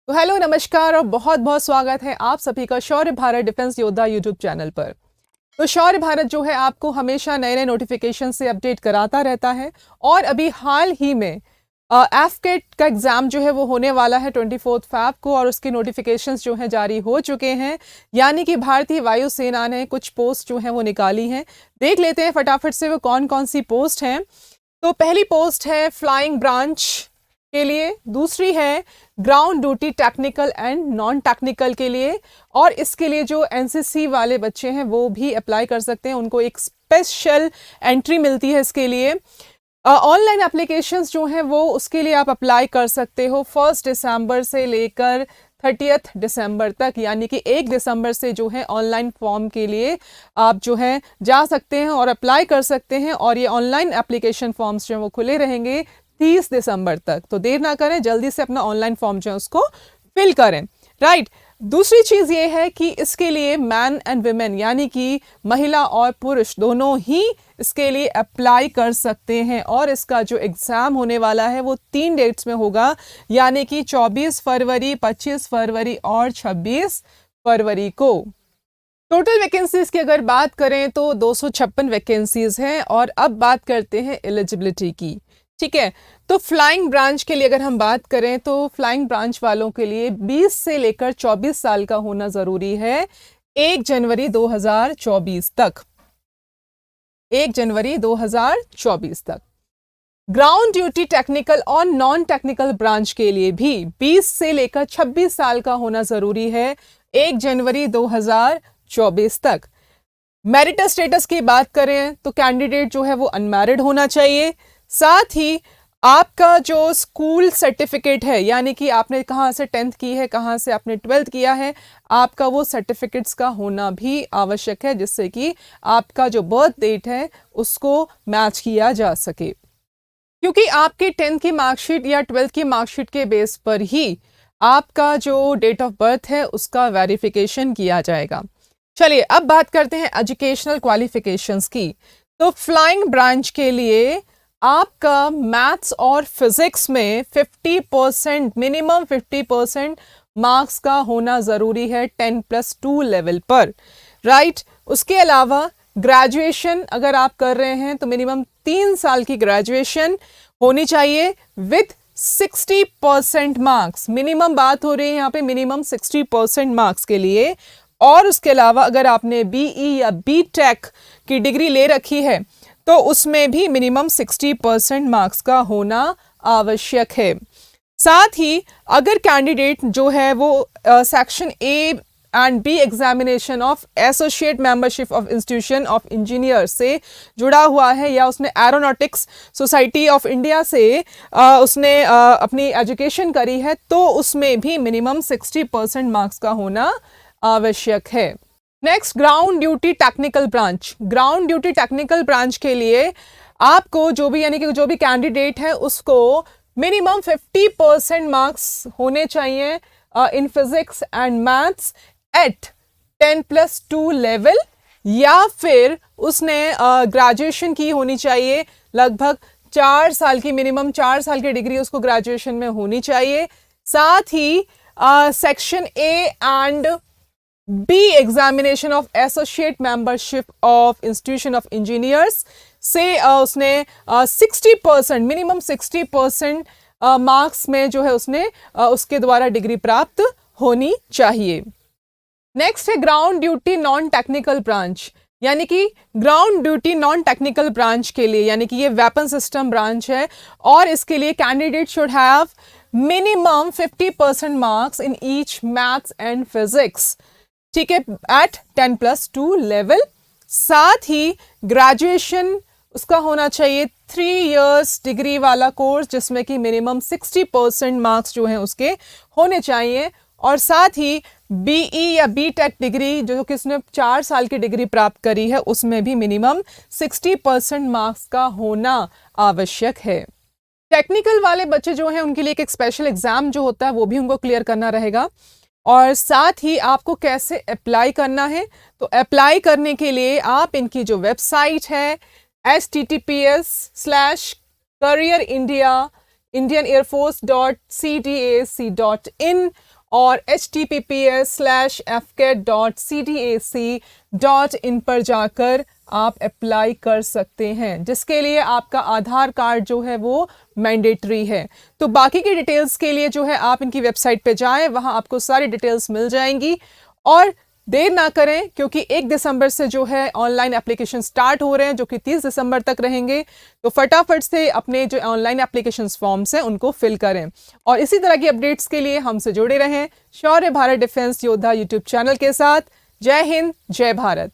तो हेलो नमस्कार और बहुत बहुत स्वागत है आप सभी का शौर्य भारत डिफेंस योद्धा यूट्यूब चैनल पर। तो शौर्य भारत जो है आपको हमेशा नए नए नोटिफिकेशन से अपडेट कराता रहता है और अभी हाल ही में एफकेट का एग्ज़ाम जो है वो होने वाला है 24 फैब को और उसके नोटिफिकेशंस जो हैं जारी हो चुके हैं। यानी कि भारतीय वायुसेना ने कुछ पोस्ट जो हैं वो निकाली हैं। देख लेते हैं फटाफट से वो कौन कौन सी पोस्ट हैं। तो पहली पोस्ट है फ्लाइंग ब्रांच के लिए, दूसरी है ground duty technical and non technical के लिए, और इसके लिए जो एनसीसी वाले बच्चे हैं वो भी अप्लाई कर सकते हैं, उनको एक स्पेशल एंट्री मिलती है इसके लिए। ऑनलाइन एप्लीकेशंस जो हैं वो उसके लिए आप अप्लाई कर सकते हो 1 दिसंबर से लेकर 30 दिसंबर तक, यानी कि 1 दिसंबर से जो है ऑनलाइन फॉर्म के लिए आप जो है जा सकते हैं और अप्लाई कर सकते हैं। और ये ऑनलाइन एप्लीकेशन फॉर्म्स जो हैं वो खुले रहेंगे 30 दिसंबर तक। तो देर ना करें, जल्दी से अपना ऑनलाइन फॉर्म जो है उसको फिल करें। राइट। दूसरी चीज़ ये है कि इसके लिए मैन एंड वुमेन यानी कि महिला और पुरुष दोनों ही इसके लिए अप्लाई कर सकते हैं, और इसका जो एग्ज़ाम होने वाला है वो 3 डेट्स में होगा, यानी कि 24 फरवरी, 25 फरवरी और 26 फरवरी को। टोटल वैकेंसीज की अगर बात करें तो 256 वैकेंसीज हैं। और अब बात करते हैं एलिजिबिलिटी की। ठीक है, तो फ्लाइंग ब्रांच के लिए अगर हम बात करें तो फ्लाइंग ब्रांच वालों के लिए 20 से लेकर 24 साल का होना ज़रूरी है 1 जनवरी 2024 तक। 1 जनवरी 2024 तक। ग्राउंड ड्यूटी टेक्निकल और नॉन टेक्निकल ब्रांच के लिए भी 20 से लेकर 26 साल का होना ज़रूरी है 1 जनवरी 2024 तक। मैरिटल स्टेटस की बात करें तो कैंडिडेट जो है वो अनमैरिड होना चाहिए। साथ ही आपका जो स्कूल सर्टिफिकेट है, यानी कि आपने कहाँ से 10th की है, कहाँ से आपने 12th किया है, आपका वो सर्टिफिकेट्स का होना भी आवश्यक है, जिससे कि आपका जो बर्थ डेट है उसको मैच किया जा सके। क्योंकि आपके 10th की मार्कशीट या 12th की मार्कशीट के बेस पर ही आपका जो डेट ऑफ बर्थ है उसका वेरिफिकेशन किया जाएगा। चलिए अब बात करते हैं एजुकेशनल क्वालिफिकेशंस की। तो फ्लाइंग ब्रांच के लिए आपका मैथ्स और फिजिक्स में 50%, मिनिमम 50% मार्क्स का होना ज़रूरी है 10+2 लेवल पर। राइट। उसके अलावा ग्रेजुएशन अगर आप कर रहे हैं तो मिनिमम 3 साल की ग्रेजुएशन होनी चाहिए विथ 60% मार्क्स। मिनिमम बात हो रही है यहाँ पे, मिनिमम 60% मार्क्स के लिए। और उसके अलावा अगर आपने बीई या बीटेक की डिग्री ले रखी है तो उसमें भी मिनिमम 60% मार्क्स का होना आवश्यक है। साथ ही अगर कैंडिडेट जो है वो section A and B examination of associate membership of institution of engineer से जुड़ा हुआ है, या उसने एरोनॉटिक्स सोसाइटी ऑफ इंडिया से उसने अपनी एजुकेशन करी है, तो उसमें भी मिनिमम 60% मार्क्स का होना आवश्यक है। Next, ground duty technical branch. Ground duty technical branch के लिए आपको जो भी, यानी कि जो भी कैंडिडेट है उसको मिनिमम 50% मार्क्स होने चाहिए in physics and maths at 10+2 level, या फिर उसने ग्रेजुएशन की होनी चाहिए, लगभग 4 साल की, मिनिमम 4 साल की डिग्री उसको ग्रेजुएशन में होनी चाहिए। साथ ही section A and B examination of associate membership of institution of engineers से उसने 60%, मिनिमम 60% मार्क्स में जो है उसने उसके द्वारा डिग्री प्राप्त होनी चाहिए। नेक्स्ट है ground duty non technical branch, यानी कि ground duty non technical branch के लिए, यानी कि ये वेपन सिस्टम ब्रांच है, और इसके लिए candidate should have minimum 50% marks in each maths and physics. ठीक है, एट 10+2 लेवल। साथ ही ग्रेजुएशन उसका होना चाहिए 3 इयर्स डिग्री वाला कोर्स, जिसमें कि मिनिमम 60% मार्क्स जो हैं उसके होने चाहिए। और साथ ही बीई या बीटेक डिग्री जो कि उसने 4 साल की डिग्री प्राप्त करी है उसमें भी मिनिमम 60% मार्क्स का होना आवश्यक है। टेक्निकल वाले बच्चे जो हैं उनके लिए एक स्पेशल एग्जाम जो होता है वो भी उनको क्लियर करना रहेगा। और साथ ही आपको कैसे अप्लाई करना है, तो अप्लाई करने के लिए आप इनकी जो वेबसाइट है https/careerindia indianairforce.cdac.in और https:/fcat.cdac.in पर जाकर आप अप्लाई कर सकते हैं, जिसके लिए आपका आधार कार्ड जो है वो मैंडेटरी है। तो बाकी की डिटेल्स के लिए जो है आप इनकी वेबसाइट पे जाएं, वहां आपको सारी डिटेल्स मिल जाएंगी। और देर ना करें, क्योंकि 1 दिसंबर से जो है ऑनलाइन एप्लीकेशन स्टार्ट हो रहे हैं, जो कि 30 दिसंबर तक रहेंगे। तो फटाफट से अपने जो ऑनलाइन एप्लीकेशन फॉर्म्स हैं उनको फिल करें। और इसी तरह की अपडेट्स के लिए हमसे जुड़े रहें शौर्य भारत डिफेंस योद्धा यूट्यूब चैनल के साथ। जय हिंद, जय भारत।